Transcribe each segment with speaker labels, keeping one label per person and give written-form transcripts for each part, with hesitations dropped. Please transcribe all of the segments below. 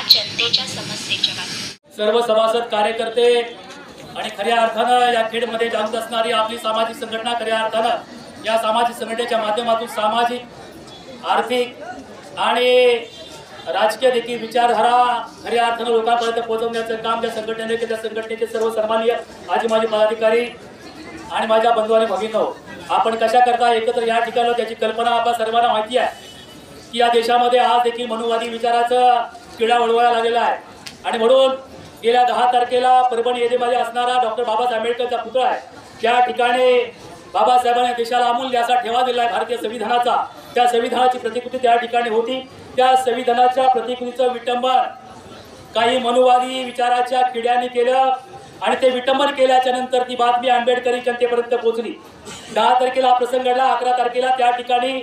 Speaker 1: जनतेच्या समस्येच्या बातम्या।
Speaker 2: सर्व सभासद कार्यकर्ते आणि खऱ्या अर्थानं या खेडमध्ये जागृत असणारी आपली सामाजिक संघटना खऱ्या अर्थानं या सामाजिक संघटनेच्या माध्यमातून सामाजिक आर्थिक आणि राजकीय देखील विचारधारा खऱ्या अर्थानं लोकांपर्यंत पोहोचवण्याचं काम त्या संघटनेने केलं। त्या संघटनेचे सर्व सन्माननीय आजी माजी पदाधिकारी आणि माझ्या बंधू आणि भगिनी, आपण कशा करता एकत्र या ठिकाणी त्याची कल्पना आपल्या सर्वांना माहिती आहे की या देशामध्ये आज देखील मनुवादी विचाराचं किडा वळवायला लागलेला आहे। आणि म्हणून गेल्या 10 तारखेला परभणी येथेमध्ये असणारा डॉक्टर बाबासाहेब आंबेडकरचा पुतळा आहे, त्या ठिकाणी बाबासाहेबांनी देशाला अमूल्य असा ठेवा दिला आहे भारतीय संविधानाचा। त्या संविधानाची प्रतिकृती त्या ठिकाणी होती। त्या संविधानाच्या प्रतिकृतीचं विटंबन काही मनुवादी विचाराच्या किड्यांनी केलं आणि ते विटंबन केल्याच्या नंतर ती बातमी आंबेडकरी जनतेपर्यंत पोहोचली। 10 तारखेला प्रसंग घडला। 11 तारखेला त्या ठिकाणी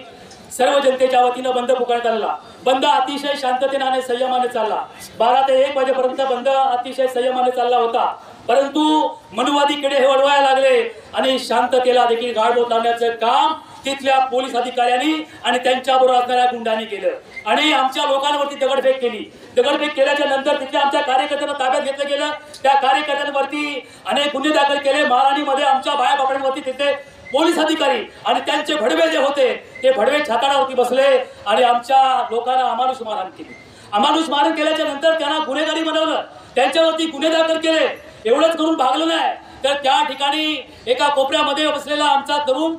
Speaker 2: सर्व जनतेच्या वतीनं बंद पुकारण्यात आला। बंद अतिशय शांततेने आणि संयमाने चालला। 12 ते 1 वाजेपर्यंत बंद अतिशय संयमाने चालला होता, परंतु मनुवादी किडे हे वळवायला लागले आणि शांततेला देखील गाळबोट लावण्याचं काम तिथल्या पोलीस अधिकाऱ्यांनी आणि त्यांच्याबरोबर असणाऱ्या गुंडांनी केलं आणि आमच्या लोकांवरती दगडफेक केली। दगडफेक केल्याच्या नंतर तिथल्या आमच्या कार्यकर्त्यांना ताब्यात घेतलं गेलं। त्या कार्यकर्त्यांवरती अनेक गुन्हे दाखल केले। महाराणीमध्ये आमच्या बायाबापड्यांवरती तिथे पोलीस अधिकारी आणि त्यांचे भडवे जे होते ते भडवे छाताडावरती बसले आणि आमच्या लोकांना अमानुष मारहाण केली। अमानुष मारहाण केल्याच्या नंतर त्यांना गुन्हेगारी बनवलं, त्यांच्यावरती गुन्हे दाखल केले। एवढंच करून भागलं नाही तर त्या ठिकाणी एका कोपऱ्यामध्ये बसलेला आमचा तरुण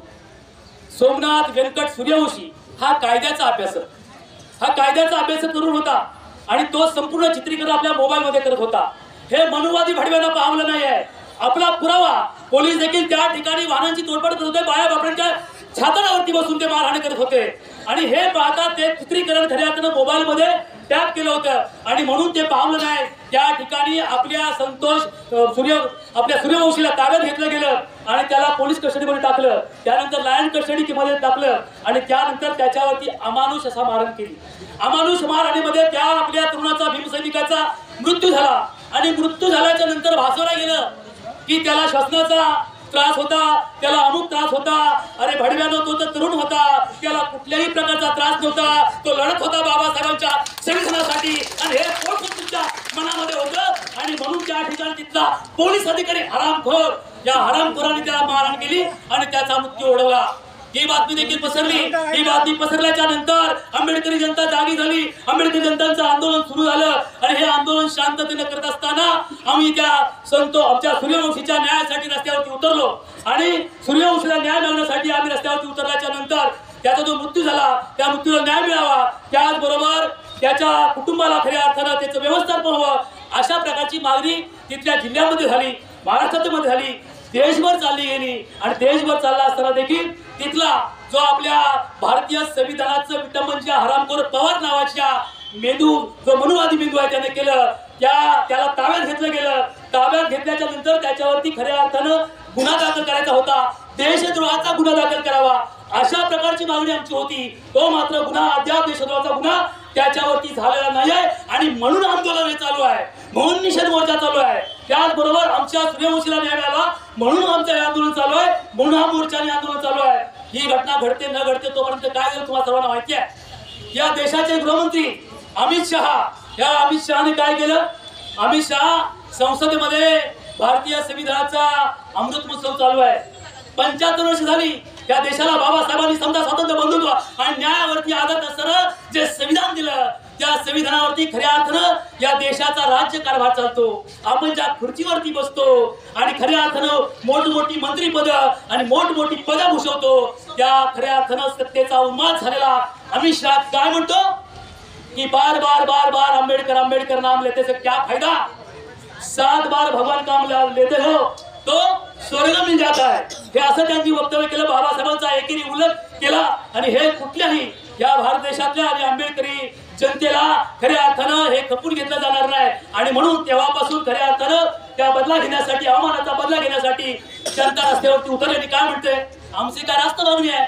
Speaker 2: सोमनाथ व्यंकट सूर्यवंशी हा कायद्याचा अभ्यास करून होता आणि तो संपूर्ण चित्रीकरण आपल्या मोबाईलमध्ये करत होता। हे मनुवादी भडव्यांना पावलं नाही आहे। आपला पुरावा पोलीस देखील त्या ठिकाणी वाहनांची तोडफोड करत होते, बाया बापड्यांच्या छाताडावरती बसून ते मारहाण करत होते आणि हे पाहता ते चित्रीकरण खऱ्या अर्थानं मोबाईलमध्ये टॅप केलं होतं आणि म्हणून ते पावलं नाही। त्या ठिकाणी आपल्या सूर्यवंशीला ताब्यात घेतलं गेलं आणि त्याला पोलीस कस्टडीमध्ये टाकलं, त्यानंतर लायन कस्टडीमध्ये टाकलं आणि त्यानंतर त्याच्यावरती अमानुष असा मारहाण केली। अमानुष मारहाणीमध्ये त्या आपल्या तरुणाचा भीमसैनिकाचा मृत्यू झाला आणि मृत्यू झाल्याच्या नंतर भासवला गेलं की त्याला श्वसनाचा त्रास होता, त्याला अमुक त्रास होता। अरे भडव्यानो, तो तर तरुण होता, त्याला कुठल्याही प्रकारचा त्रास नव्हता, तो लढत होता बाबासाहेबांच्या संविधानासाठी आणि हे पोट तुमच्या मनामध्ये होतं आणि म्हणून त्या ठिकाणी तिथला पोलीस अधिकारी हरामखोर, या हरामखोराने त्याला मारहाण केली आणि त्याचा मृत्यू ओढवला। ही बातमी देखील पसरली। ही बातमी पसरल्याच्या नंतर आंबेडकरी जनता जागी झाली, आंबेडकरी जनतांचं आंदोलन सुरू झालं आणि हे आंदोलन शांततेने करत असताना आम्ही आमच्या सूर्यवंशीच्या न्यायासाठी रस्त्यावरती उतरलो आणि सूर्यवंशीला न्याय मिळवण्यासाठी आम्ही रस्त्यावरती उतरल्याच्या नंतर त्याचा जो मृत्यू झाला त्या मृत्यूला न्याय मिळावा, त्याचबरोबर त्याच्या कुटुंबाला खऱ्या अर्थानं त्याचं व्यवस्थापन व्हावं अशा प्रकारची मागणी तिथल्या जिल्ह्यामध्ये झाली, महाराष्ट्रामध्ये झाली, देशभर चालली गेली आणि देशभर चालला असताना देखील तिथला जो आपल्या भारतीय संविधानाचं विटंबन ज्या हरामखोर पवार नावाच्या जो मनुवादी मेंदू आहे त्याने केलं, त्याला ताब्यात घेतलं गेलं। ताब्यात घेतल्याच्या नंतर त्याच्यावरती खऱ्या अर्थानं गुन्हा दाखल करायचा होता, देशद्रोहाचा गुन्हा दाखल करावा अशा प्रकारची मागणी आमची होती। तो मात्र गुन्हा अद्याप देशद्रोहाचा गुन्हा त्याच्यावरती झालेला नाही आहे आणि म्हणून आंदोलन हे चालू आहे, म्हणून निषेध मोर्चा चालू आहे। त्याचबरोबर आमच्या सूर्यवंशीला न्याय मिळाला म्हणून आमचं हे आंदोलन चालू आहे, म्हणून हा मोर्चा आणि आंदोलन चालू आहे। ही घटना घडते न घडते तोपर्यंत काय झालं तुम्हाला सर्वांना माहिती आहे। या देशाचे गृहमंत्री अमित शहाने काय केलं? अमित शहा संसदेमध्ये भारतीय संविधानाचा अमृत महोत्सव चालू आहे, 75 वर्ष झाली या देशाला बाबासाहेबांनी समजा स्वातंत्र्य बंधुत्व आणि न्यायावरती आधारित असणारं जे संविधान दिलं त्या संविधानावरती खऱ्या अर्थानं या देशाचा राज्य कारभार चालतो। आपण ज्या खुर्चीवरती बसतो आणि खऱ्या अर्थानं मोठमोठी मंत्रीपद आणि मोठमोठी पदं भूषवतो त्या खऱ्या अर्थानं सत्तेचा उन्माद झालेला अमित शहा काय म्हणतो की बार बार बार बार अंबेडकर अंबेडकर नाम लेते से क्या फायदा, 7 बार भगवान काम लेते हो तो स्वर्ग मिल जाता है। हे असं त्यांनी वक्तव्य केलं, बाबासाहेबांचा एकेरी उल्लेख केला आणि हे कुठल्याही या भारत देशातल्या आणि आंबेडकरी जनतेला खऱ्या अर्थानं हे खपून घेतलं जाणार नाही आणि म्हणून तेव्हापासून खऱ्या अर्थानं त्या बदला घेण्यासाठी, अवमानाचा बदला घेण्यासाठी जनता रस्त्यावरती उतरलेली काय म्हणते, आमची काय रास्त मागणी आहे?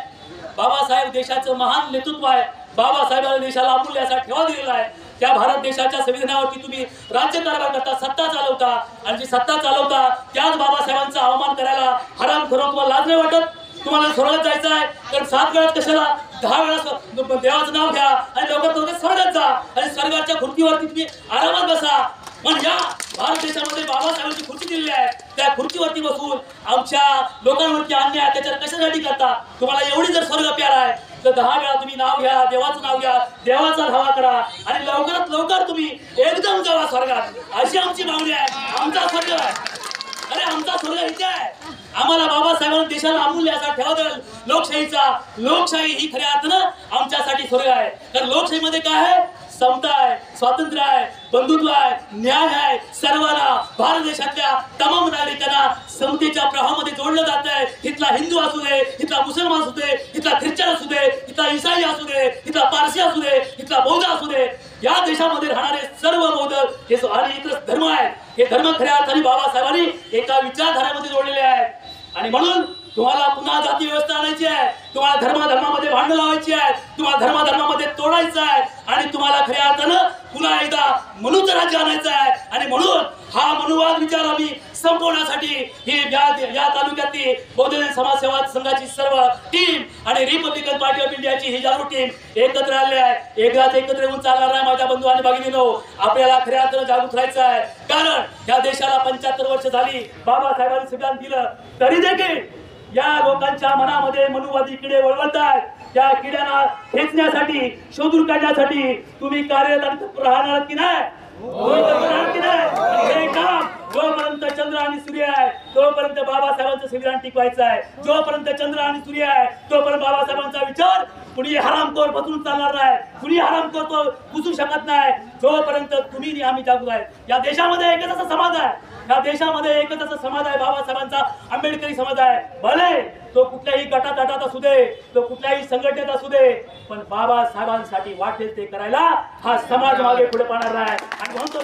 Speaker 2: बाबासाहेब देशाचं महान नेतृत्व आहे, बाबासाहेबांनी देशाला अमूल्य असा ठेवा दिलेला आहे। त्या भारत देशाच्या संविधानावरती तुम्ही राज्य कारभार करता, सत्ता चालवता आणि जी सत्ता चालवता त्याच बाबासाहेबांचा अवमान करायला हरामखोर तुम्हाला लाज नाही वाटत? तुम्हाला स्वर्गात जायचं आहे तर 7 वेळात कशाला 10 वेळा देवाचं नाव घ्या आणि लवकरात स्वर्गात जा आणि स्वर्गाच्या खुर्चीवरती तुम्ही आरामात बसा. पण या भारत देशामध्ये बाबासाहेबांची खुर्ची दिलेली आहे, त्या खुर्चीवरती बसून आमच्या लोकांवरती अन्याय अत्याचार कशासाठी करता? तुम्हाला एवढी जर स्वर्ग प्यार आहे तर 10 वेळा तुम्ही नाव घ्या, देवाचं नाव घ्या, देवाचा धावा करा आणि लवकरात लवकर तुम्ही एकदम जावा स्वर्गात, अशी आमची मागणी आहे. आमचा स्वर्ग आहे, अरे आमचा स्वर्ग इथे आहे. आम्हाला बाबासाहेबांनी देशाला अमूल्य असा ठेवा लोकशाहीचा. लोकशाही ही खऱ्या अर्थानं आमच्यासाठी स्वर्ग आहे. कारण लोकशाहीमध्ये काय आहे? समता आहे, स्वातंत्र्य आहे, बंधुत्व आहे, न्याय आहे. सर्वांना भारत देशातल्या तमाम नागरिकांना समतेच्या प्रवाहामध्ये जोडलं जात आहे. इथला हिंदू असू दे, इथला मुसलमान असू दे, इथला ख्रिश्चन असू दे, इथला ईसाई असू दे, इथला पारसी असू दे, इथला बौद्ध असू दे, या देशामध्ये राहणारे सर्व बौद्ध हे आणि इतर धर्म आहेत. हे धर्म खऱ्या अर्थाने बाबासाहेबांनी एका विचारधारेमध्ये जोडलेले आहेत. आणि म्हणून तुम्हाला पुन्हा जाती व्यवस्था आणायची आहे, तुम्हाला धर्मामध्ये भांडण लावायची आहे, तुम्हाला धर्मामध्ये तोडायचं आहे आणि तुम्हाला खऱ्या अर्थानं पुन्हा एकदा मनुचं राज्य आणायचं आहे. आणि म्हणून हा मनुवाद विचार आम्ही संपवण्यासाठी ही या तालुक्यातली बौद्ध समाज सेवा संघाची सर्व टीम आणि रिपब्लिकन पार्टी ऑफ इंडियाची ही जागृत टीम एकत्र आले आहे. एकदाच एकत्र येऊन चालणार नाही माझ्या बंधू आणि भगिनींनो. आपल्याला खऱ्या अर्थानं जागृत राहायचं आहे. कारण या देशाला 75 वर्ष झाली बाबासाहेबांनी संविधान दिलं, तरी देखील या लोकांच्या मनामध्ये मनुवादी किडे वळवत आहेत. त्या किड्यांना खेचण्यासाठी, शोधून काढण्यासाठी तुम्ही कार्यरत राहणार की नाही? हे काम जोपर्यंत चंद्र आणि सूर्य आहे तोपर्यंत बाबासाहेबांचं संविधान टिकवायचं आहे. जोपर्यंत चंद्र आणि सूर्य आहे तोपर्यंत बाबासाहेबांचा विचार कुणी हरामखोर बसून चालणार नाही, कुणी हरामखोर तो पुसू शकत नाही. जोपर्यंत तुम्ही आम्ही जागृत आहे. या देशामध्ये एकच असा समाज आहे, या देशामध्ये एकच असा समाज आहे बाबासाहेबांचा, आंबेडकरी समाज आहे. भले तो कुठल्याही गटातटात असू दे, तो कुठल्याही संघटनेत असू दे, पण बाबासाहेबांसाठी वाटेल ते करायला हा समाज मागे पुढे पाहणार आहे. आणि म्हणून तो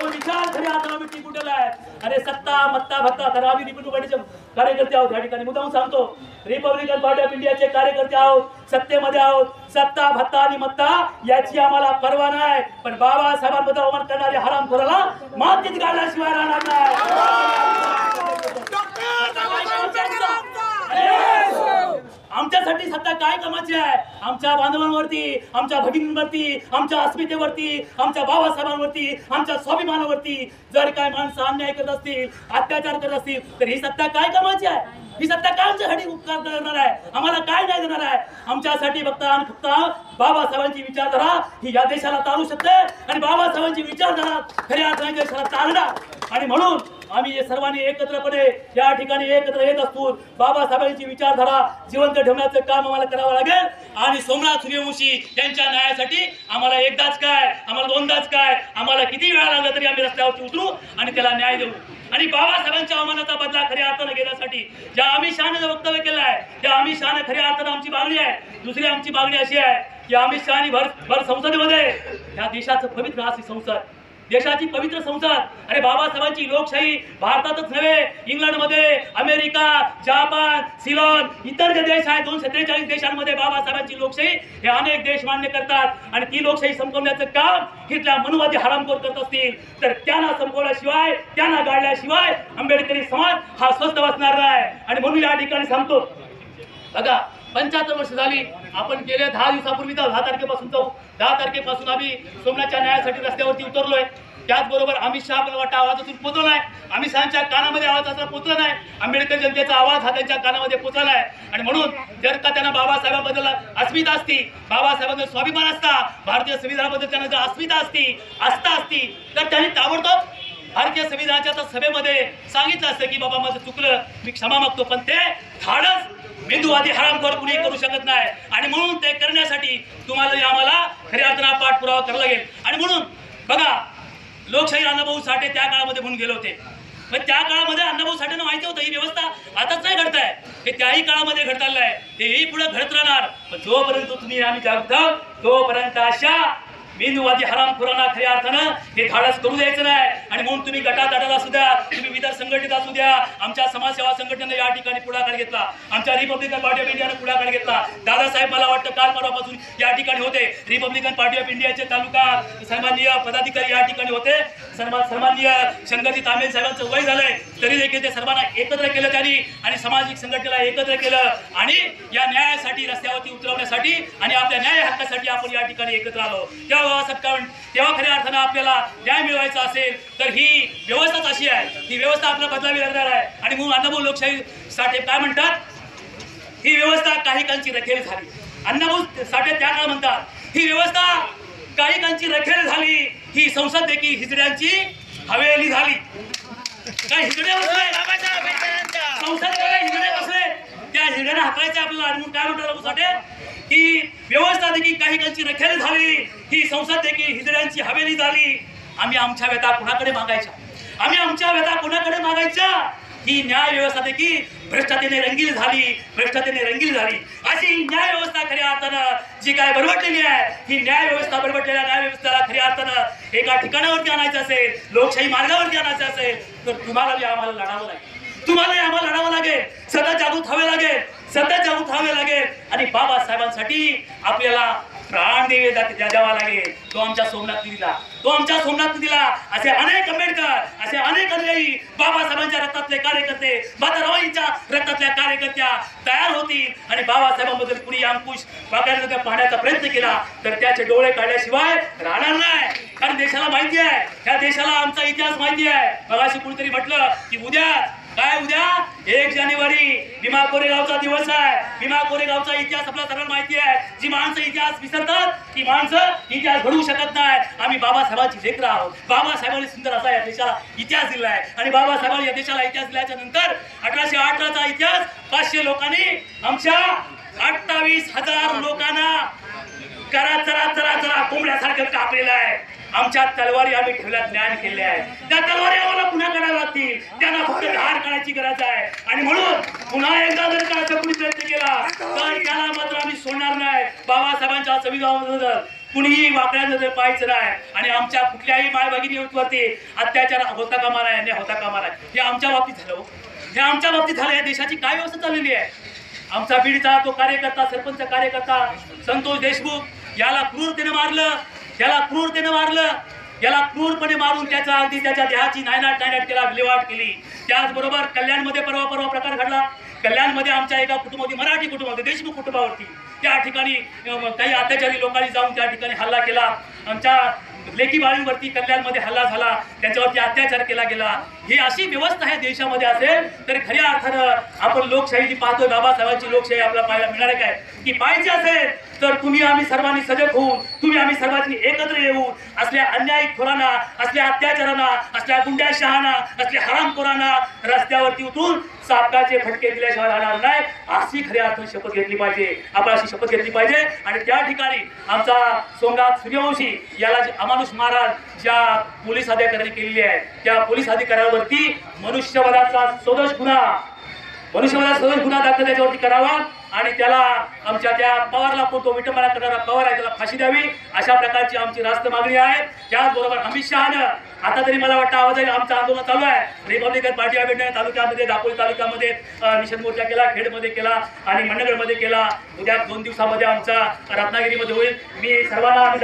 Speaker 2: विचार खऱ्या अर्थानं मी टिकून आहे. अरे सत्ता मत्ता भत्ता, तर आम्ही रिपब्लिकन पार्टीचे कार्यकर्ते आहोत. या ठिकाणी मुद्दाम सांगतो, रिपब्लिकन पार्टी ऑफ इंडियाचे कार्यकर्ते आहोत, सत्तेमध्ये आहोत. सत्ता भत्ता आणि मत्ता याची आम्हाला पर्वा नाही, पण बाबासाहेबांबद्दल अवमान करणारे हरामखोराला मातीत घालण्याशिवाय राहणार नाही. आमच्यासाठी सत्ता काय कामाची आहे? आमच्या बांधवांवरती, आमच्या भगिनींवरती, आमच्या अस्मितेवरती, आमच्या बाबासाहेबांवरती, आमच्या स्वाभिमानावरती जर काय माणसं अन्याय करत असतील, अत्याचार करत असतील, तर ही सत्ता काय कामाची आहे? ही सत्ता काय आमच्यासाठी उपकार करणार आहे? आम्हाला काय नाही देणार आहे? आमच्यासाठी फक्त आणि फक्त बाबासाहेबांची विचारधारा ही या देशाला चालू शकते आणि बाबासाहेबांची विचारधारा खऱ्या अर्थाने देशाला चालणार. आणि म्हणून आम्ही सर्वांनी एकत्रपणे या ठिकाणी एकत्र येत असतो. बाबासाहेबांची विचारधारा जिवंत ठेवण्याचं काम आम्हाला करावं लागेल. आणि सोमनाथ सूर्यवंशी यांच्या न्यायासाठी आम्हाला एकदाच काय, आम्हाला दोनदाच काय, आम्हाला किती वेळा लागला तरी आम्ही रस्त्यावरती उतरू आणि त्याला न्याय देऊ. आणि बाबासाहेबांच्या अवमानाचा बदला खऱ्या अर्थानं घेण्यासाठी ज्या आम्ही शहाने वक्तव्य केलं आहे, त्या आम्ही शहाने खऱ्या अर्थानं आमची मागणी आहे. दुसरी आमची मागणी अशी आहे की अमित शहानी भर संसदेमध्ये या देशाचं पवित्र अशी संसद, देशाची पवित्र संसद, अरे बाबासाहेबांची लोकशाही भारतातच नव्हे, इंग्लंडमध्ये, अमेरिका, जपान, सिलोन, इतर जे देश आहेत 243 देशांमध्ये बाबासाहेबांची लोकशाही हे अनेक देश मान्य करतात. आणि ती लोकशाही संपवण्याचं काम इथल्या मनुवादी हरामखोर करत असतील तर त्यांना संपवल्याशिवाय, त्यांना गाडल्याशिवाय आंबेडकरी समाज हा स्वस्थ बसणार नाही. आणि म्हणून या ठिकाणी सांगतो, बघा 75 वर्ष झाली. आपण गेल्या 10 दिवसापूर्वी 10 तारखेपासून 10 तारखेपासून आम्ही सोमनाथच्या न्यायासाठी रस्त्यावरती उतरलोय. त्याचबरोबर अमित शहा आपल्याला वाटतं आवाजातून पोचला नाही, अमित शहाच्या कानामध्ये आवाज असा पोचला नाही, आंबेडकर जनतेचा आवाज हा त्यांच्या कानामध्ये पोचला नाही. आणि म्हणून जर का त्यांना बाबासाहेबांबद्दल अस्मिता असती, बाबासाहेबांबद्दल स्वाभिमान असता, भारतीय संविधानाबद्दल त्यांना जर अस्मिता आस्था असती तर त्यांनी ताबडतोब भारतीय संविधानाच्या सभेमध्ये सांगितलं असतं की बाबा माझं चुकलं, मी क्षमा मागतो. पण ते धाडस मेंदूवादी हरामखोर कुणी करू शकत नाही. आणि म्हणून ते करण्यासाठी तुम्हाला आम्हाला खऱ्या अर्थानं पाठपुरावा करावा लागेल. आणि म्हणून बघा, लोकशाही अण्णाभाऊ साठे त्या काळामध्ये म्हणून गेले होते, पण त्या काळामध्ये अण्णाभाऊ साठेंना माहिती होतं ही व्यवस्था आताच नाही घडताय, हे त्याही काळामध्ये घडतालंय, हेही पुढे घडत राहणार. पण जोपर्यंत तुम्ही आम्ही जागृत आहोत तोपर्यंत अशा मेंदूवादी हरामखोरांना खऱ्या अर्थानं हे धाडस करू द्यायचं नाही. आणि म्हणून तुम्ही गटातटात असू द्या, तुम्ही विविध संघटित असू द्या, आमच्या समाजसेवा संघटनेने या ठिकाणी पुढाकार घेतला, आमच्या रिपब्लिकन पार्टी ऑफ इंडियाने पुढाकार घेतला. दादासाहेब मला वाटतं काल परवापासून या ठिकाणी होते. रिपब्लिकन पार्टी ऑफ इंडियाचे तालुका सन्माननीय पदाधिकारी या ठिकाणी होते. सन्माननीय शंकरजी तांबे साहेबांचं वय झालंय तरी देखील ते सर्वांना एकत्र केलं त्यांनी आणि सामाजिक संघटनेला एकत्र केलं आणि या न्यायासाठी रस्त्यावरती उतरवण्यासाठी आणि आपल्या न्याय हक्कासाठी आपण या ठिकाणी एकत्र आलो. तेव्हा खऱ्या अर्थानं आपल्याला न्याय मिळवायचा असेल तर ही व्यवस्थाच अशी आहे, ही व्यवस्था आपल्याला बदलावी लागणार आहे. आणि म्हणून अण्णाभाऊ लोकशाही साठे काय म्हणतात, ही व्यवस्था काही कांची रखेल झाली. अण्णाभाऊ साठे त्या काळ म्हणतात, ही व्यवस्था काही कांची रखेल झाली, ही संसद देखील हिजड्यांची हवेली झाली. काय हिजडे बसले संसद हिजडे बसले, त्या हिजड्यांना हातायचे आपल्याला. आणि म्हणून काय म्हणतात साठे की व्यवस्था देखील काही कांची रखेल झाली, ही संसद देखील हिजड्यांची हवेली झाली. आम्ही आमच्या व्यथा कुणाकडे मागायच्या, आम्ही आमच्या व्यथा कुणाकडे मागायच्या. ही न्याय व्यवस्था देखील भ्रष्टाचाराने रंगील झाली, भ्रष्टाचाराने रंगील झाली. अशी न्याय व्यवस्था खऱ्या अर्थानं जी काय बरबटलेली आहे, ही न्याय व्यवस्था बरबटलेल्या न्याय व्यवस्थेला खऱ्या अर्थानं एका ठिकाणावरती आणायचं असेल, लोकशाही मार्गावरती आणायचं असेल तर तुम्हाला आम्हाला लढावं लागेल, तुम्हाला आम्हाला लढावं लागेल, सतत जागृत व्हावे लागेल, सतत जागृत व्हावे लागेल. आणि बाबासाहेबांसाठी आपल्याला प्राण द्यावा लागेल. तो आमच्या सोमनाथने दिला, तो आमच्या सोमनाथने दिला. असे अनेक आंबेडकर, असे अनेक अनुयायी बाबासाहेबांच्या रक्तातले कार्यकर्ते, मातारावांच्या रक्तातल्या कार्यकर्त्या तयार होतील. आणि बाबासाहेबांबद्दल कुणी अंकुश बागायला पाहण्याचा प्रयत्न केला तर त्याचे डोळे काढल्याशिवाय राहणार नाही. कारण देशाला माहिती आहे, त्या देशाला आमचा इतिहास माहिती आहे. मगाशी कुणीतरी म्हटलं की उद्या 1 जानेवारी भीमा कोरेगावचा दिवस आहे. भीमा कोरेगावचा इतिहास आपल्याला सर्वांना माहिती आहे. जी माणसं इतिहास विसरतात ती माणसं इतिहास घडवू शकत नाही. आम्ही बाबासाहेबांची लेकरं आहोत. बाबासाहेबांनी सुंदर असा या देशाला इतिहास दिलाय आणि बाबासाहेबांनी या देशाला इतिहास दिल्याच्या नंतर 1818चा इतिहास 500 लोकांनी आमच्या 28,000 लोकांना करा चरा कोंबड्यासारखं कापलेलं आहे. आमच्या तलवारी आम्ही ठेवल्यात ज्ञान केले आहे. त्या तलवारी आम्हाला पुन्हा काढायला लागतील, त्यांना फक्त धार काढायची गरज आहे. आणि म्हणून पुन्हा एकदा जर का कोणी प्रयत्न केला तर त्याला मात्र आम्ही सोडणार नाही. बाबासाहेबांच्या संविधानाबद्दल कुणीही वाकड्या नजर पाहायचं नाही. आणि आमच्या कुठल्याही माय भगिनीवरती अत्याचार होता कामा नाही, अन्याय होता कामा नाही. हे आमच्या बाबतीत झालं, हे आमच्या बाबतीत झालं. या देशाची काय व्यवस्था चाललेली आहे. आमचा बीडचा तो कार्यकर्ता, सरपंच कार्यकर्ता संतोष देशमुख याला क्रूरतेने मारलं, याला क्रूरपणे मारून त्याच्या अगदी त्याच्या देहाची नायनाट केला, विल्हेवाट केली. त्याचबरोबर कल्याणमध्ये परवा प्रकार घडला. कल्याणमध्ये आमच्या एका कुटुंबावरती, मराठी कुटुंबावरती, देशमुख कुटुंबावरती त्या ठिकाणी काही अत्याचारी लोकांनी जाऊन त्या ठिकाणी हल्ला केला. आमच्या लेकी बाळींवरती कल्याणमध्ये हल्ला झाला, त्यांच्यावरती अत्याचार केला गेला. ही अशी व्यवस्था आहे देशामध्ये असेल तर खऱ्या अर्थानं आपण लोकशाही जी पाहतो, बाबासाहेबांची लोकशाही आपल्याला पाहायला मिळणार आहे काय की पाहिजे असेल तर तुम्ही आम्ही सर्वांनी सजग होऊन, तुम्ही आम्ही सर्वांनी एकत्र येऊन असल्या अन्यायखोरांना, असल्या अत्याचारांना, असल्या गुंड्याशहांना, असल्या हरामखोरांना रस्त्यावरती उतरून सापकाचे फटके दिल्याशिवाय राहणार नाही. अशी खऱ्या अर्थाने शपथ घेतली पाहिजे, आपण अशी शपथ घेतली पाहिजे. आणि त्या ठिकाणी आमचा सोमनाथ सूर्यवंशी याला अमानुष महाराज ज्या पोलीस अधिकाऱ्यांनी केलेली आहे त्या पोलीस अधिकाऱ्यावरती मनुष्यवधाचा सदोष गुन्हा दाखल त्याच्यावरती करावा आणि त्याला आमच्या त्या पवारला तो विटंबना करणारा पवार आहे त्याला फाशी द्यावी, अशा प्रकारची आमची रास्त मागणी आहे. त्याचबरोबर अमित शहानं आता तरी मला वाटतं आवाज आहे, आमचं आंदोलन चालू आहे. रिपब्लिकन पार्टी ऑफ इंडिया तालुक्यामध्ये, दापोली तालुक्यामध्ये निषेध मोर्चा केला, खेडमध्ये केला आणि मंडगडमध्ये केला. उद्या 2 दिवसामध्ये आमचा रत्नागिरीमध्ये होईल. मी सर्वांना, आम्ही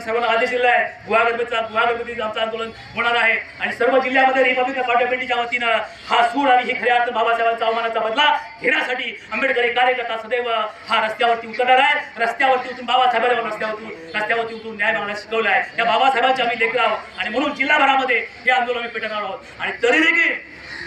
Speaker 2: सर्वांना आदेश दिला आहे, गुहागरमध्ये आमचं आंदोलन होणार आहे. आणि सर्व जिल्ह्यामध्ये रिपब्लिकन पार्टी ऑफ इंडियाच्या वतीनं हा सूर आणि ही खऱ्या अर्थ बाबासाहेबांचा अवमानाचा बदला घेण्यासाठी आंबेडकरी कार्यकर्ता सदैव हा रस्त्यावरती उतरणार आहे. रस्त्यावरती उतरून बाबासाहेबांना रस्त्यावरती उतरून न्याय मागण्यास शिकवलं आहे. त्या बाबासाहेबांचे आम्ही लेकर आहोत आणि म्हणून जिल्हाभरामध्ये हे आंदोलन आम्ही पेटवणार आहोत. आणि तरी देखील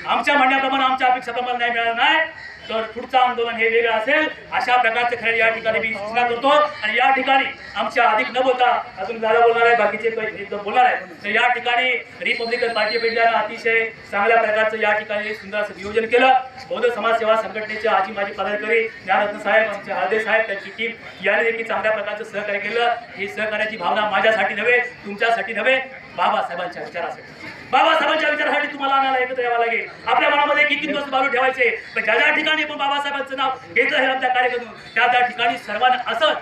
Speaker 2: आमच्या म्हणण्याप्रमाणे, आमच्या अपेक्षेप्रमाणे न्याय मिळाला नाही तर पुढचं आंदोलन हे वेगळं असेल, अशा प्रकारचे खरं या ठिकाणी मी सूचना करतो. आणि या ठिकाणी आमच्या अधिक न बोलता अजून दादा बोलणार आहे, बाकीचे बोलणार आहे. तर या ठिकाणी रिपब्लिकन पार्टी ऑफ इंडियानं अतिशय चांगल्या प्रकारचं या ठिकाणी सुंदर असं नियोजन केलं. बौद्ध समाज सेवा संघटनेचे आजी माजी पदाधिकारी ज्ञानरत्न साहेब, आमचे हळदे साहेब, त्यांची टीम याने देखील चांगल्या प्रकारचं सहकार्य केलं. ही सहकार्याची भावना माझ्यासाठी नव्हे, तुमच्यासाठी नव्हे, बाबासाहेबांच्या विचारासाठी तुम्हाला आम्हाला एकत्र यावं लागेल. आपल्या मनामध्ये किती दिवस बाजू ठेवायचे, पण ज्या ज्या ठिकाणी पण बाबासाहेबांचं नाव घेतलं हे आमच्या कार्यक्रम त्या ठिकाणी सर्वांना असं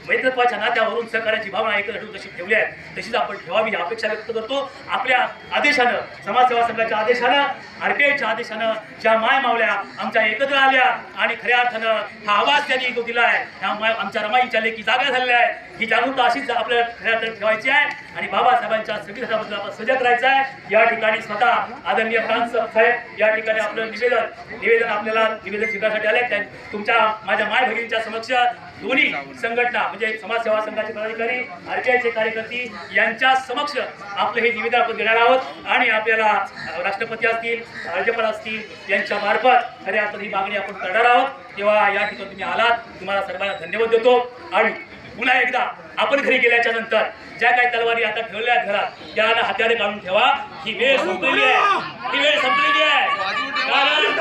Speaker 2: मैत्रत्वाच्या नात्यावरून सहकार्याची भावना एकत्र ठेवून जशी ठेवली आहे तशीच आपण ठेवावी ही अपेक्षा व्यक्त करतो. आपल्या आदेशानं, समाजसेवा संघाच्या आदेशानं, RPIच्या आदेशानं ज्या माय मावल्या आमच्या एकत्र आल्या आणि खऱ्या अर्थानं हा आवाज त्यांनी जो दिला आहे, ह्या आमच्या रमाईच्या लेखी जागा झालेल्या आहे, ही जागरूकता अशीच आपल्या खऱ्या अर्थानं ठेवायची आहे आणि बाबासाहेबांच्या संविधानाबद्दल आपण सजग राहायचं आहे. या ठिकाणी स्वतः आदरणीय फ्रान्स साहेब या ठिकाणी आपलं निवेदन आपल्याला निवेदन स्वीकारण्यासाठी आले. तुमच्या माझ्या माय भगिनींच्या समक्ष दोन्ही संघटना म्हणजे समाजसेवा संघाचे पदाधिकारी, RPIचे कार्यकर्ते यांच्या समक्ष आपलं हे निवेदन आपण देणार आहोत आणि आपल्याला राष्ट्रपती असतील, राज्यपाल असतील यांच्या मार्फत खऱ्या अर्थाने ही मागणी आपण करणार आहोत. तेव्हा या ठिकाणी तुम्ही आलात, तुम्हाला सर्वांना धन्यवाद देतो. आणि पुन्हा एकदा आपण घरी गेल्याच्या नंतर ज्या काही तलवारी आता ठेवल्या आहेत घरात त्यांना हत्यारे काढून ठेवा. ही वेळ संपलेली आहे, ही वेळ संपलेली आहे. कारण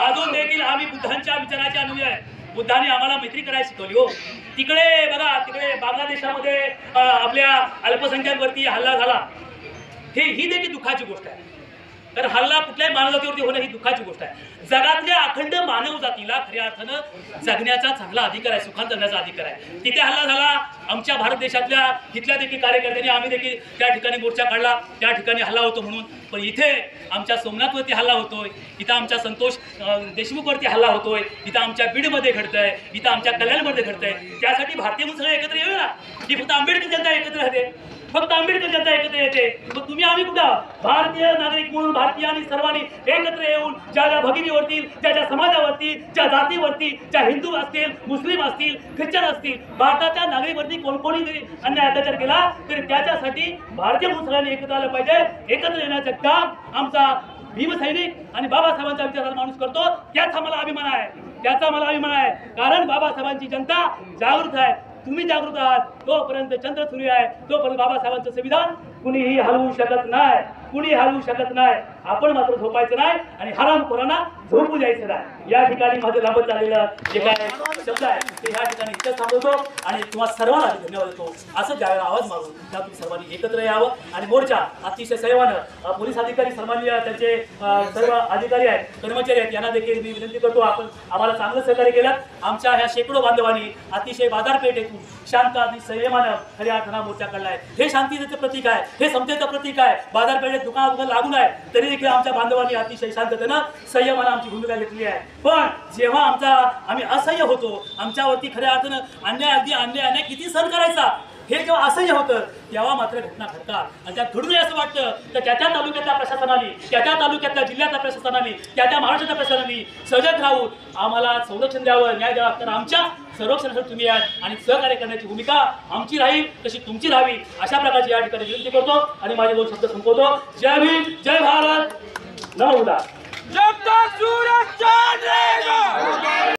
Speaker 2: अजून देखील आम्ही बुद्धांच्या विचाराचे अनुयायी आहे. बुद्धाने आम्हाला मैत्री करायला शिकवली. हो, तिकडे बघा, तिकडे बांगलादेशामध्ये आपल्या अल्पसंख्याकांवरती हल्ला झाला. ही देखील दुःखाची गोष्ट आहे. तर हल्ला कुठल्याही मानवजातीवरती होणं ही दुःखाची गोष्ट आहे. जगातल्या अखंड मानव जातीला खऱ्या अर्थानं जगण्याचा चांगला अधिकार आहे, सुखांत जगण्याचा अधिकार आहे. तिथे हल्ला झाला. आमच्या भारत देशातल्या तिथल्या देखील कार्यकर्त्यांनी आम्ही देखील त्या ठिकाणी मोर्चा काढला, त्या ठिकाणी हल्ला होतो म्हणून. पण इथे आमच्या सोमनाथवरती हल्ला होतोय, इथं आमच्या संतोष देशमुखवरती हल्ला होतोय, इथं आमच्या बीडमध्ये घडतंय, इथं आमच्या कल्याणमध्ये घडतंय. त्यासाठी भारतीय म्हणून सगळे एकत्र येऊ ना. ती फक्त आंबेडकर जनता एकत्र राहते, फक्त आंबेडकर जनता एकत्र येते. मग तुम्ही आम्ही कुठं भारतीय नागरिक म्हणून भारतीयांनी सर्वांनी एकत्र येऊन ज्या भगिनीवरती, ज्या समाजावरती, ज्या जातीवरती, ज्या हिंदू असतील, मुस्लिम असतील, ख्रिश्चन असतील, भारताच्या नागरिकवरती कोणकोणी जरी अन्याय अत्याचार केला तरी त्याच्यासाठी भारतीय म्हणून सगळ्यांनी एकत्र आलं पाहिजे. एकत्र येण्याचं काम आमचा भीमसैनिक आणि बाबासाहेबांच्या विचाराचा माणूस करतो. त्याचा आम्हाला अभिमान आहे, त्याचा मला अभिमान आहे. कारण बाबासाहेबांची जनता जागृत आहे, तुम्ही जागृत आहात. तोपर्यंत चंद्र सूर्य आहे, तोपर्यंत बाबासाहेबांचं संविधान कुणीही हलवू शकत नाही, कुणी हलवू शकत नाही. आपण मात्र झोपायचं नाही आणि हरामखोरांना झोपू द्यायचं नाही. या ठिकाणी माझं लाभत झालेलं जे काय शब्द आहे ते ह्या ठिकाणी इथं थांबवतो आणि तुम्हाला सर्वांना धन्यवाद देतो. असं ज्यावेळेला आवाज मारून त्या तुम्ही सर्वांनी एकत्र यावं आणि मोर्चा अतिशय संयमानं पोलीस अधिकारी सन्माननीय त्यांचे सर्व अधिकारी आहेत, कर्मचारी आहेत, यांना देखील मी विनंती करतो. आपण आम्हाला चांगलं सहकार्य केलं. आमच्या ह्या शेकडो बांधवांनी अतिशय बाजारपेठेतून शांत आणि संयमानं खऱ्या अर्थानं मोर्चा काढला आहे. हे शांततेचं प्रतीक आहे, हे समतेचं प्रतीक आहे. बाजारपेठेत दुकान लागून आहे तरी देखील आमच्या बांधवांनी अतिशय शांततेनं संयमानं आमची भूमिका घेतली आहे. पण जेव्हा आम्ही असह्य होतो, आमच्यावरती खऱ्या अर्थानं अन्याय किती सहन करायचा, हे जेव्हा असह्य होतं तेव्हा मात्र घटना घडतात आणि त्यात घडू नये असं वाटतं. तर त्या तालुक्यातल्या प्रशासनाने, त्या तालुक्यातल्या जिल्ह्यातल्या प्रशासनाने, त्या महाराष्ट्राच्या प्रशासनाने सजग राहून आम्हाला संरक्षण द्यावं, न्याय द्यावा. तर आमच्या संरक्षणासाठी तुम्ही आहात आणि सहकार्य करण्याची भूमिका आमची राहील तशी तुमची राहावी अशा प्रकारची या ठिकाणी विनंती करतो आणि माझे दोन शब्द संपवतो. जय भीम, जय भारत, नमो बुद्धाय.